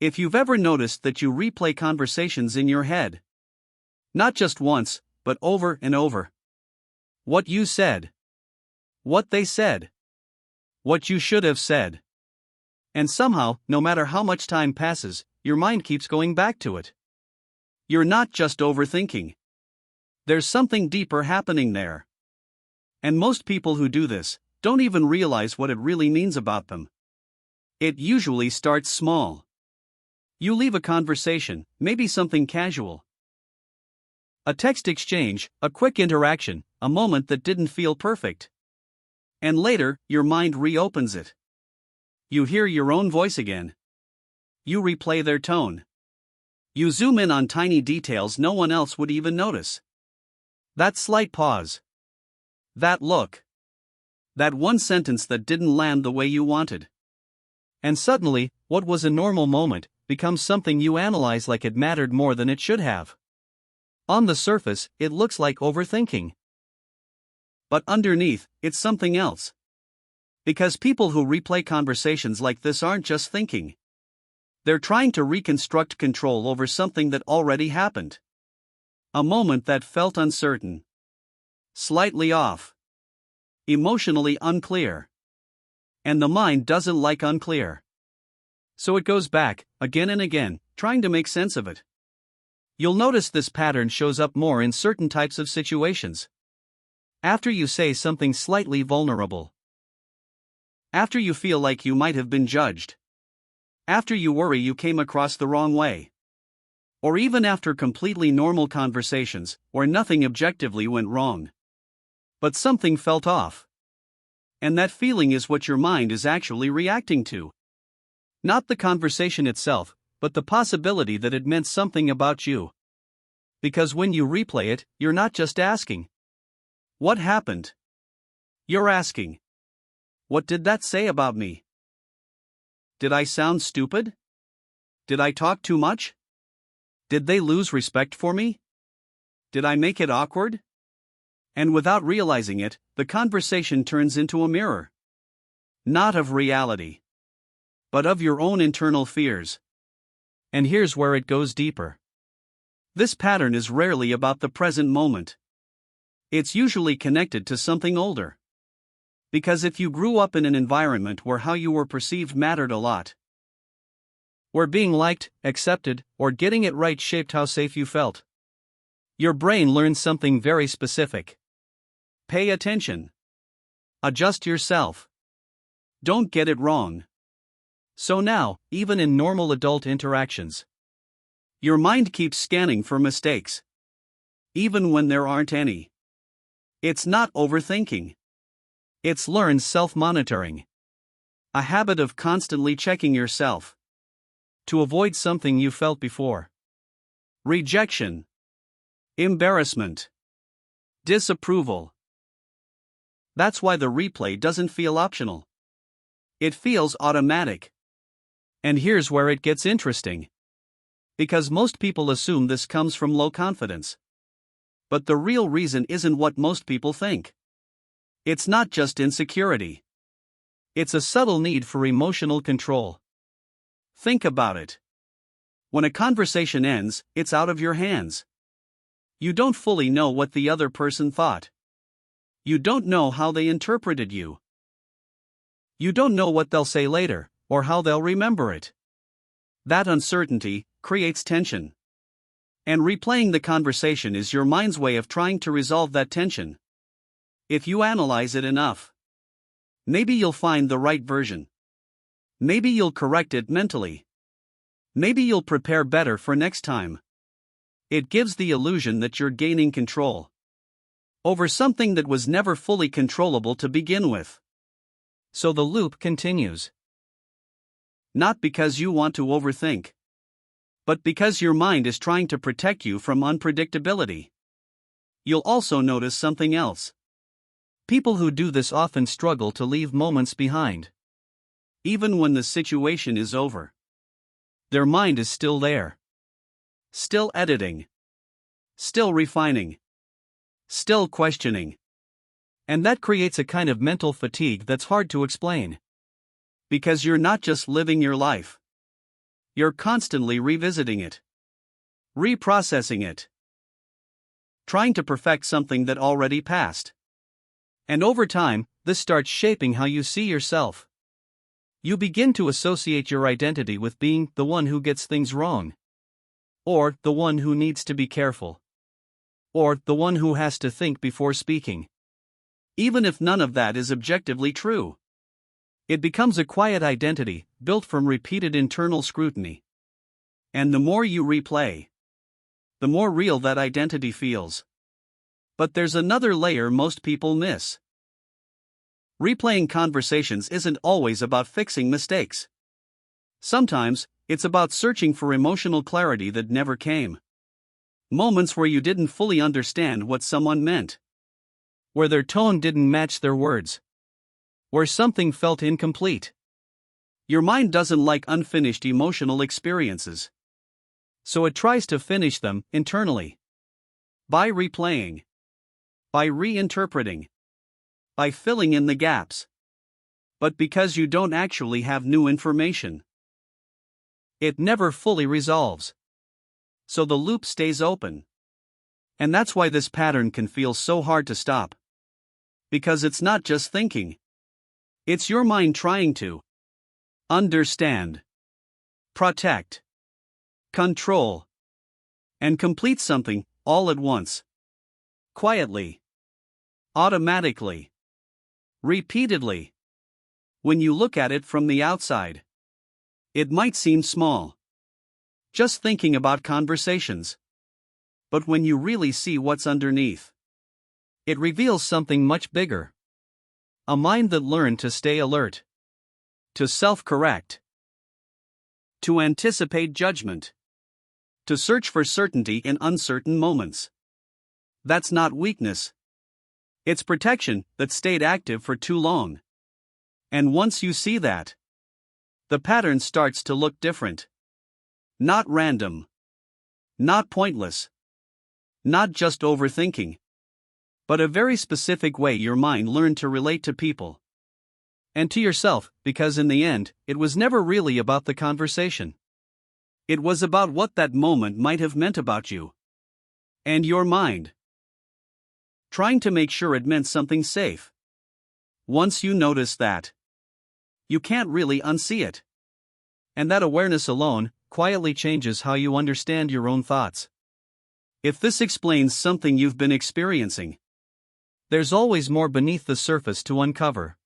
If you've ever noticed that you replay conversations in your head, not just once, but over and over. What you said, what they said, what you should have said. And somehow, no matter how much time passes, your mind keeps going back to it. You're not just overthinking. There's something deeper happening there. And most people who do this don't even realize what it really means about them. It usually starts small. You leave a conversation, maybe something casual. A text exchange, a quick interaction, a moment that didn't feel perfect. And later, your mind reopens it. You hear your own voice again. You replay their tone. You zoom in on tiny details no one else would even notice. That slight pause. That look. That one sentence that didn't land the way you wanted. And suddenly, what was a normal moment becomes something you analyze like it mattered more than it should have. On the surface, it looks like overthinking. But underneath, it's something else. Because people who replay conversations like this aren't just thinking. They're trying to reconstruct control over something that already happened. A moment that felt uncertain. Slightly off. Emotionally unclear. And the mind doesn't like unclear. So it goes back, again and again, trying to make sense of it. You'll notice this pattern shows up more in certain types of situations. After you say something slightly vulnerable. After you feel like you might have been judged. After you worry you came across the wrong way. Or even after completely normal conversations, where nothing objectively went wrong. But something felt off. And that feeling is what your mind is actually reacting to. Not the conversation itself, but the possibility that it meant something about you. Because when you replay it, you're not just asking, what happened? You're asking, what did that say about me? Did I sound stupid? Did I talk too much? Did they lose respect for me? Did I make it awkward? And without realizing it, the conversation turns into a mirror. Not of reality, but of your own internal fears. And here's where it goes deeper. This pattern is rarely about the present moment. It's usually connected to something older. Because if you grew up in an environment where how you were perceived mattered a lot, where being liked, accepted, or getting it right shaped how safe you felt, your brain learns something very specific. Pay attention. Adjust yourself. Don't get it wrong. So now, even in normal adult interactions, your mind keeps scanning for mistakes. Even when there aren't any. It's not overthinking. It's learned self-monitoring. A habit of constantly checking yourself. To avoid something you felt before. Rejection. Embarrassment. Disapproval. That's why the replay doesn't feel optional. It feels automatic. And here's where it gets interesting. Because most people assume this comes from low confidence. But the real reason isn't what most people think. It's not just insecurity. It's a subtle need for emotional control. Think about it. When a conversation ends, it's out of your hands. You don't fully know what the other person thought. You don't know how they interpreted you. You don't know what they'll say later, or how they'll remember it. That uncertainty creates tension. And replaying the conversation is your mind's way of trying to resolve that tension. If you analyze it enough, maybe you'll find the right version. Maybe you'll correct it mentally. Maybe you'll prepare better for next time. It gives the illusion that you're gaining control over something that was never fully controllable to begin with. So the loop continues. Not because you want to overthink, but because your mind is trying to protect you from unpredictability. You'll also notice something else. People who do this often struggle to leave moments behind. Even when the situation is over, their mind is still there. Still editing. Still refining. Still questioning. And that creates a kind of mental fatigue that's hard to explain. Because you're not just living your life. You're constantly revisiting it, reprocessing it, trying to perfect something that already passed. And over time, this starts shaping how you see yourself. You begin to associate your identity with being the one who gets things wrong, or the one who needs to be careful, or the one who has to think before speaking. Even if none of that is objectively true. It becomes a quiet identity, built from repeated internal scrutiny. And the more you replay, the more real that identity feels. But there's another layer most people miss. Replaying conversations isn't always about fixing mistakes. Sometimes, it's about searching for emotional clarity that never came. Moments where you didn't fully understand what someone meant, where their tone didn't match their words, where something felt incomplete. Your mind doesn't like unfinished emotional experiences, so it tries to finish them internally. By replaying, by reinterpreting, by filling in the gaps. But because you don't actually have new information, it never fully resolves. So the loop stays open. And that's why this pattern can feel so hard to stop. Because it's not just thinking. It's your mind trying to understand, protect, control, and complete something all at once. Quietly. Automatically. Repeatedly. When you look at it from the outside, it might seem small. Just thinking about conversations. But when you really see what's underneath, it reveals something much bigger. A mind that learned to stay alert, to self-correct, to anticipate judgment, to search for certainty in uncertain moments. That's not weakness. It's protection that stayed active for too long. And once you see that, the pattern starts to look different. Not random. Not pointless. Not just overthinking. But a very specific way your mind learned to relate to people. And to yourself, because in the end, it was never really about the conversation. It was about what that moment might have meant about you. And your mind. Trying to make sure it meant something safe. Once you notice that, you can't really unsee it. And that awareness alone quietly changes how you understand your own thoughts. If this explains something you've been experiencing, there's always more beneath the surface to uncover.